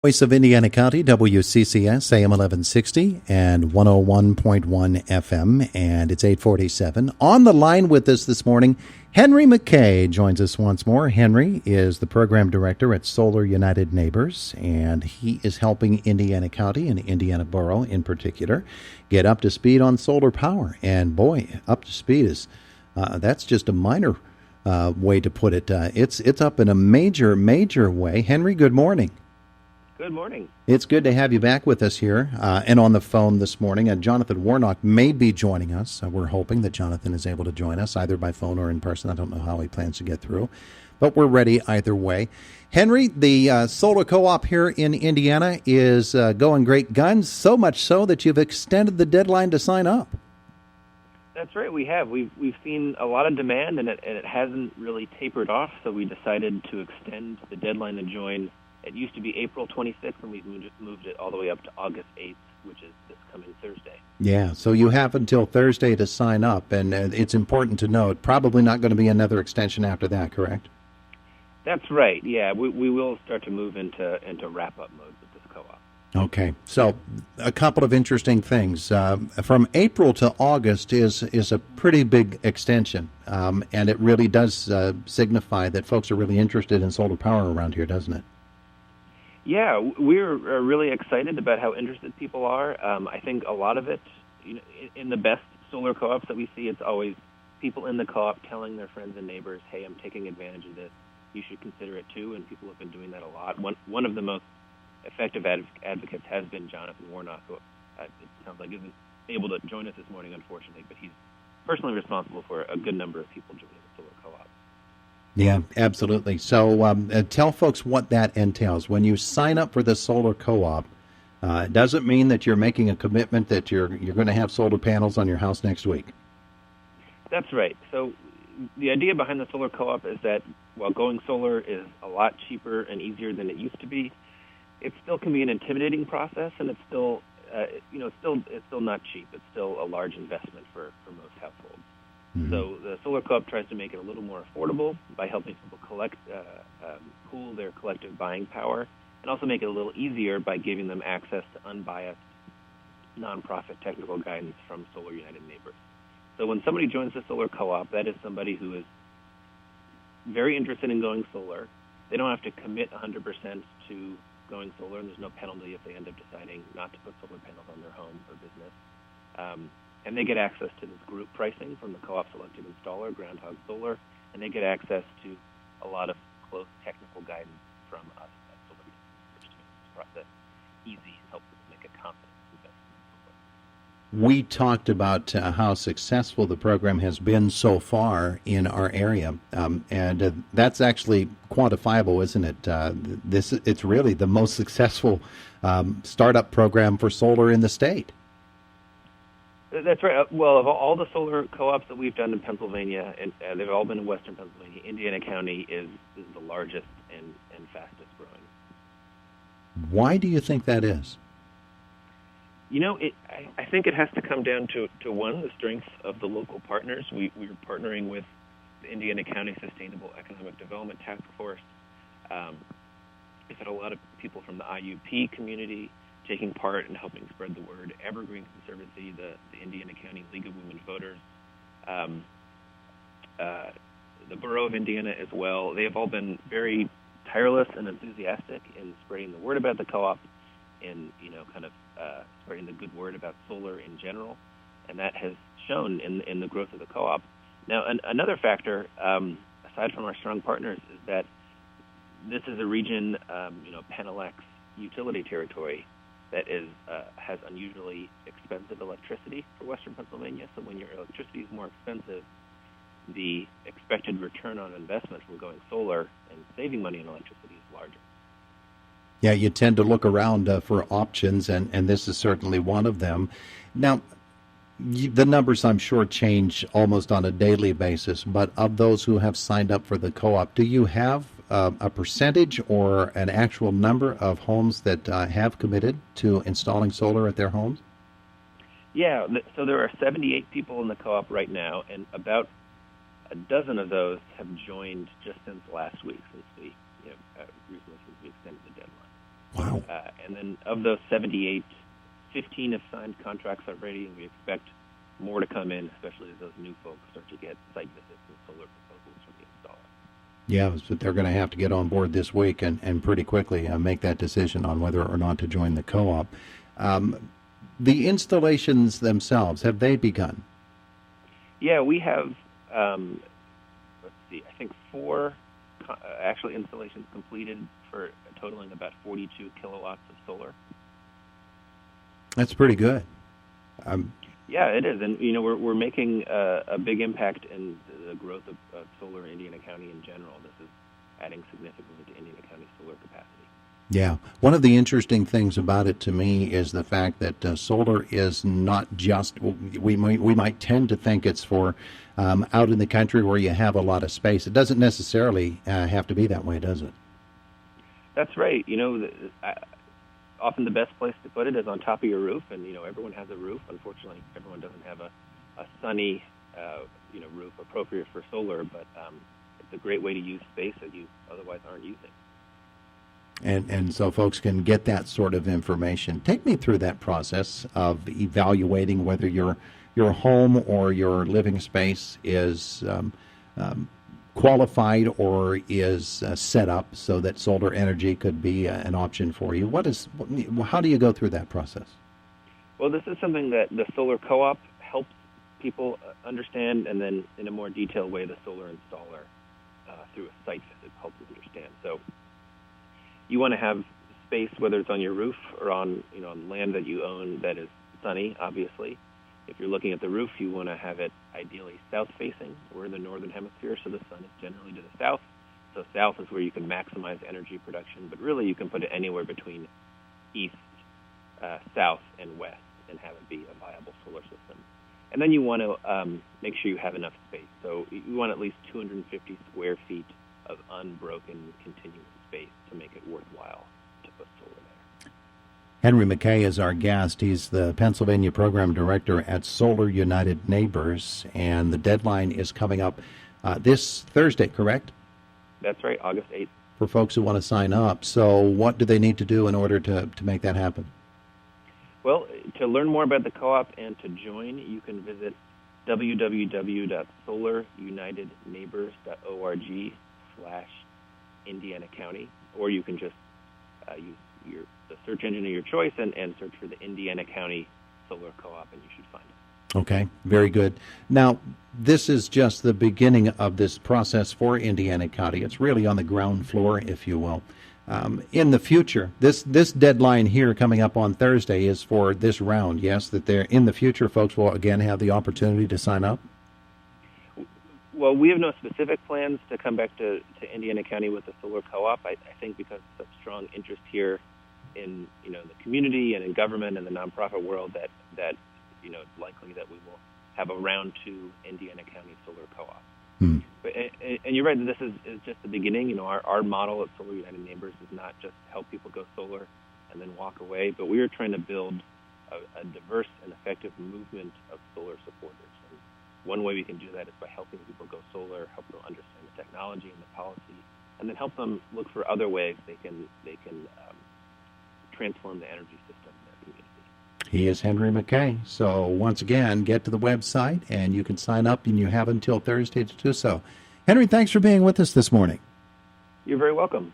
Voice of Indiana County, WCCS, AM 1160 and 101.1 FM, and it's 8:47. On the line with us this morning, Henry McKay joins us once more. Henry is the program director at Solar United Neighbors, and he is helping Indiana County and Indiana Borough in particular get up to speed on solar power. And boy, up to speed is, that's just a minor way to put it. It's up in a major way. Henry, good morning. Good morning. It's good to have you back with us here and on the phone this morning. Jonathan Warnock may be joining us. We're hoping that Jonathan is able to join us either by phone or in person. I don't know how he plans to get through, but we're ready either way. Henry, the solar co-op here in Indiana is going great guns, so much so that you've extended the deadline to sign up. That's right, we have. We've seen a lot of demand, and it hasn't really tapered off, so we decided to extend the deadline to join. It used to be April 26th, and we've moved it all the way up to August 8th, which is this coming Thursday. Yeah, so you have until Thursday to sign up, and it's important to note, probably not going to be another extension after that, correct? That's right, yeah. We will start to move into wrap-up mode with this co-op. Okay, so a couple of interesting things. From April to August is a pretty big extension, and it really does signify that folks are really interested in solar power around here, doesn't it? Yeah, we're really excited about how interested people are. I think a lot of it, in the best solar co-ops that we see, it's always people in the co-op telling their friends and neighbors, hey, I'm taking advantage of this. You should consider it too, and people have been doing that a lot. One of the most effective advocates has been Jonathan Warnock, who it sounds like isn't able to join us this morning, unfortunately, but he's personally responsible for a good number of people joining the solar co-op. Yeah, absolutely. So tell folks what that entails. When you sign up for the solar co-op, it doesn't mean that you're making a commitment that you're going to have solar panels on your house next week. That's right. So the idea behind the solar co-op is that while going solar is a lot cheaper and easier than it used to be, it still can be an intimidating process, and it's still, it's still not cheap. It's still a large investment for most households. Mm-hmm. So the solar co-op tries to make it a little more affordable by helping people pool their collective buying power, and also make it a little easier by giving them access to unbiased, nonprofit technical guidance from Solar United Neighbors. So when somebody joins the solar co-op, that is somebody who is very interested in going solar. They don't have to commit 100% to going solar, and there's no penalty if they end up deciding not to put solar panels on their home or business. And they get access to this group pricing from the co-op selected installer, Groundhog Solar, and they get access to a lot of close technical guidance from us at Solar, which makes this process easy, helps us make a confident investment in solar. We talked about how successful the program has been so far in our area, and that's actually quantifiable, isn't it? It's really the most successful startup program for solar in the state. That's right. Well, of all the solar co-ops that we've done in Pennsylvania, and they've all been in western Pennsylvania, Indiana County is the largest and fastest growing. Why do you think that is? I think it has to come down to one, the strength of the local partners. We're partnering with the Indiana County Sustainable Economic Development Task Force. We've had a lot of people from the IUP community taking part in helping spread the word. Evergreen Conservancy, the Indiana County League of Women Voters, the Borough of Indiana as well. They have all been very tireless and enthusiastic in spreading the word about the co-op, and spreading the good word about solar in general, and that has shown in the growth of the co-op. Now, another factor, aside from our strong partners, is that this is a region, Penelec utility territory, that has unusually expensive electricity for western Pennsylvania. So when your electricity is more expensive, the expected return on investment from going solar and saving money on electricity is larger. Yeah, you tend to look around for options, and this is certainly one of them. Now, the numbers, I'm sure, change almost on a daily basis, but of those who have signed up for the co-op, do you have a percentage or an actual number of homes that have committed to installing solar at their homes? Yeah, so there are 78 people in the co-op right now, and about a dozen of those have joined just since last week, recently since we extended the deadline. Wow. And then of those 78, 15 have signed contracts already, and we expect more to come in, especially as those new folks start to get site visits and solar proposals from the installer. Yeah, so they're going to have to get on board this week and pretty quickly make that decision on whether or not to join the co-op. The installations themselves, have they begun? Yeah, we have, I think 4 actually installations completed for totaling about 42 kilowatts of solar. That's pretty good. Yeah, it is, and we're making a big impact in the growth of solar in Indiana County in general. This is adding significantly to Indiana County's solar capacity. Yeah, one of the interesting things about it to me is the fact that solar is not just, we might tend to think it's for out in the country where you have a lot of space. It doesn't necessarily have to be that way, does it? That's right. Often the best place to put it is on top of your roof, and everyone has a roof. Unfortunately, everyone doesn't have a sunny roof appropriate for solar, but it's a great way to use space that you otherwise aren't using. And so folks can get that sort of information. Take me through that process of evaluating whether your home or your living space is qualified or is set up so that solar energy could be an option for you. How do you go through that process? Well, this is something that the Solar Co-op helps people understand, and then in a more detailed way, the solar installer through a site visit helps them understand. So you want to have space, whether it's on your roof or on land that you own that is sunny, obviously. If you're looking at the roof, you want to have it ideally south-facing. We're in the northern hemisphere, so the sun is generally to the south. So south is where you can maximize energy production, but really you can put it anywhere between east, south, and west and have it be a viable solar system. And then you want to make sure you have enough space. So you want at least 250 square feet of unbroken continuous space to make it worthwhile to put solar there. Henry McKay is our guest. He's the Pennsylvania Program Director at Solar United Neighbors, and the deadline is coming up this Thursday, correct? That's right, August 8th. For folks who want to sign up. So what do they need to do in order to make that happen? Well, to learn more about the co-op and to join, you can visit www.solarunitedneighbors.org/Indiana County, or you can just use the search engine of your choice and search for the Indiana County Solar Co-op, and you should find it. Okay, very good. Now, this is just the beginning of this process for Indiana County. It's really on the ground floor, if you will. In the future, this deadline here coming up on Thursday is for this round, yes, that in the future folks will again have the opportunity to sign up? Well, we have no specific plans to come back to Indiana County with the Solar Co-op. I think because of such strong interest here in the community and in government and the nonprofit world that it's likely that we will have a round 2 Indiana County Solar Co-op. But, and you're right, this is just the beginning. Our model at Solar United Neighbors is not just help people go solar and then walk away, but we are trying to build a diverse and effective movement of solar supporters. And one way we can do that is by helping people go solar, help them understand the technology and the policy, and then help them look for other ways they can transform the energy system in their community. He is Henry McKay. So once again, get to the website and you can sign up, and you have until Thursday to do so. Henry, thanks for being with us this morning. You're very welcome.